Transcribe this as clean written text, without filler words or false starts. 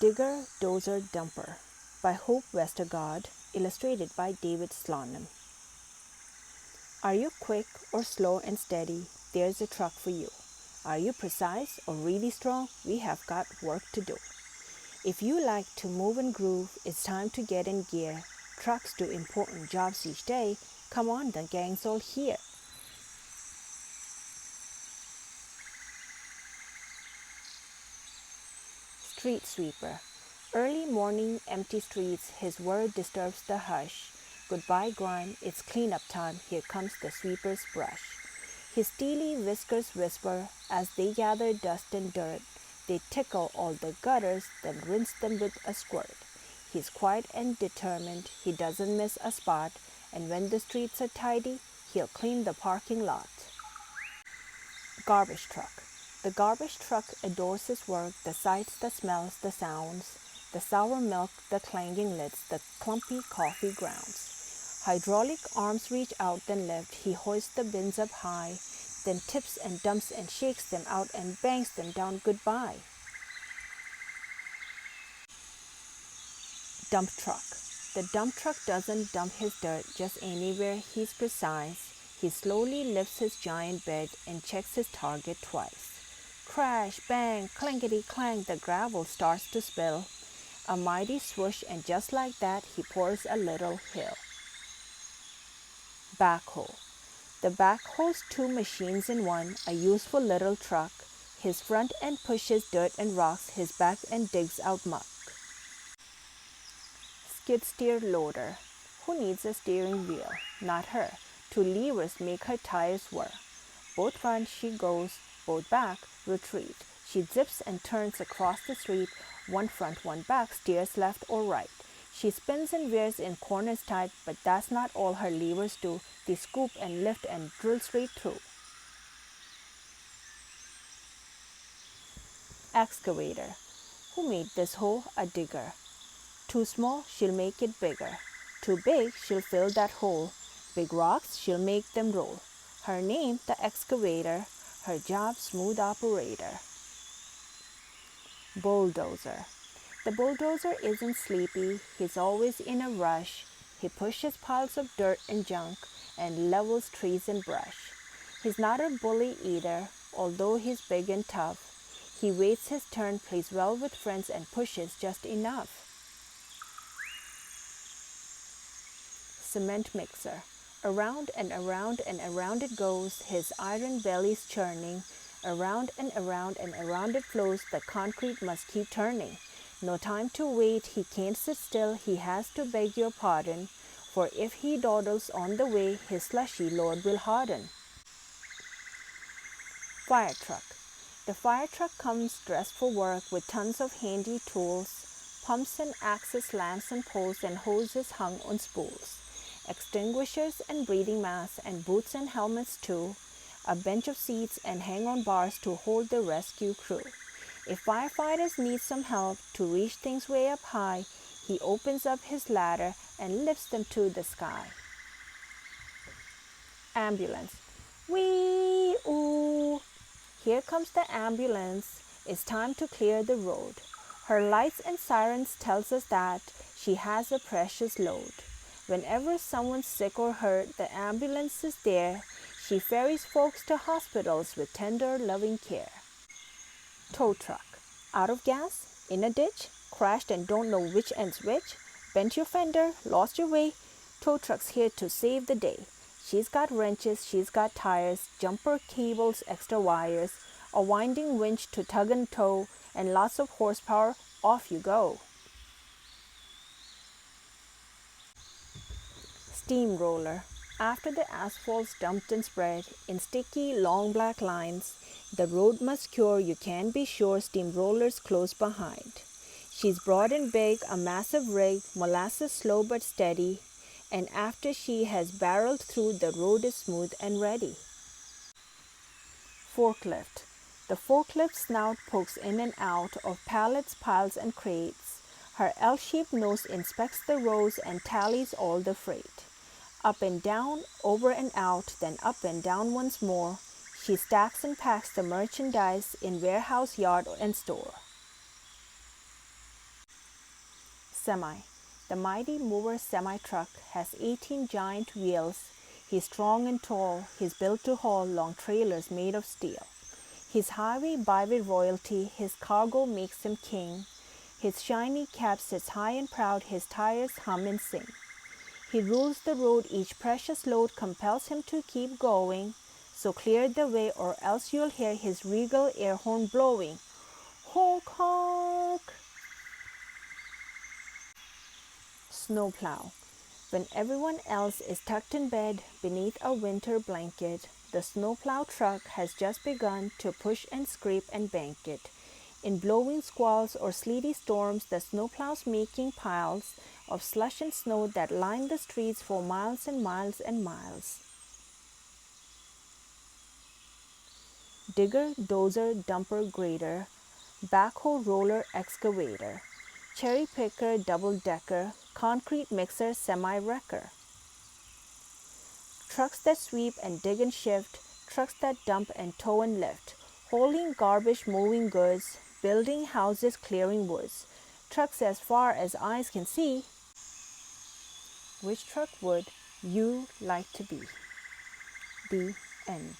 Digger, Dozer, Dumper by Hope Westergaard, illustrated by David Slonim. Are you quick or slow and steady? There's a truck for you. Are you precise or really strong? We have got work to do. If you like to move and groove, it's time to get in gear. Trucks do important jobs each day. Come on, the gang's all here. Street sweeper. Early morning, empty streets, his word disturbs the hush. Goodbye grime, it's cleanup time, here comes the sweeper's brush. His steely whiskers whisper as they gather dust and dirt. They tickle all the gutters, then rinse them with a squirt. He's quiet and determined, he doesn't miss a spot, and when the streets are tidy, he'll clean the parking lot. Garbage truck. The garbage truck adores his work, the sights, the smells, the sounds, the sour milk, the clanging lids, the clumpy coffee grounds. Hydraulic arms reach out then lift, he hoists the bins up high, then tips and dumps and shakes them out and bangs them down goodbye. Dump truck. The dump truck doesn't dump his dirt just anywhere, he's precise. He slowly lifts his giant bed and checks his target twice. Crash, bang, clankety clank, the gravel starts to spill. A mighty swoosh, and just like that, he pours a little hill. Backhoe. The backhoe's two machines in one, a useful little truck. His front end pushes dirt and rocks, his back end digs out muck. Skid steer loader. Who needs a steering wheel? Not her. Two levers make her tires whir. Both front she goes, both back retreat. She zips and turns across the street, one front, one back, steers left or right. She spins and veers in corners tight, but that's not all her levers do. They scoop and lift and drill straight through. Excavator. Who made this hole? A digger. Too small, she'll make it bigger. Too big, she'll fill that hole. Big rocks, she'll make them roll. Her name, the excavator. Her job, smooth operator. Bulldozer. The bulldozer isn't sleepy, he's always in a rush. He pushes piles of dirt and junk and levels trees and brush. He's not a bully either, although he's big and tough. He waits his turn, plays well with friends, and pushes just enough. Cement mixer. Around and around and around it goes, his iron belly's churning. Around and around and around it flows, the concrete must keep turning. No time to wait, he can't sit still, he has to beg your pardon, for if he dawdles on the way, his slushy load will harden. Fire truck. The fire truck comes dressed for work with tons of handy tools, pumps and axes, lamps and poles, and hoses hung on spools. Extinguishers and breathing masks and boots and helmets too, a bench of seats and hang-on bars to hold the rescue crew. If firefighters need some help to reach things way up high, he opens up his ladder and lifts them to the sky. Ambulance. Wee-oo! Here comes the ambulance. It's time to clear the road. Her lights and sirens tells us that she has a precious load. Whenever someone's sick or hurt, the ambulance is there. She ferries folks to hospitals with tender, loving care. Tow truck. Out of gas? In a ditch? Crashed and don't know which end's which? Bent your fender? Lost your way? Tow truck's here to save the day. She's got wrenches, she's got tires, jumper cables, extra wires, a winding winch to tug and tow, and lots of horsepower. Off you go. Steamroller. After the asphalt's dumped and spread in sticky, long black lines, the road must cure, you can be sure steamroller's close behind. She's broad and big, a massive rig, molasses slow but steady, and after she has barreled through, the road is smooth and ready. Forklift. The forklift snout pokes in and out of pallets, piles, and crates. Her L-shaped nose inspects the rows and tallies all the freight. Up and down, over and out, then up and down once more. She stacks and packs the merchandise in warehouse, yard, and store. Semi. The mighty mover semi-truck has 18 giant wheels. He's strong and tall. He's built to haul long trailers made of steel. His highway byway royalty, his cargo makes him king. His shiny cap sits high and proud, his tires hum and sing. He rules the road, each precious load compels him to keep going. So clear the way or else you'll hear his regal air horn blowing. Honk, honk! Snowplow. When everyone else is tucked in bed beneath a winter blanket, the snowplow truck has just begun to push and scrape and bank it. In blowing squalls or sleety storms, the snowplow's making piles of slush and snow that line the streets for miles and miles and miles. Digger, dozer, dumper, grader, backhoe, roller, excavator, cherry picker, double-decker, concrete mixer, semi-wrecker. Trucks that sweep and dig and shift, trucks that dump and tow and lift, hauling garbage, moving goods, building houses, clearing woods. Trucks as far as eyes can see. Which truck would you like to be? The end.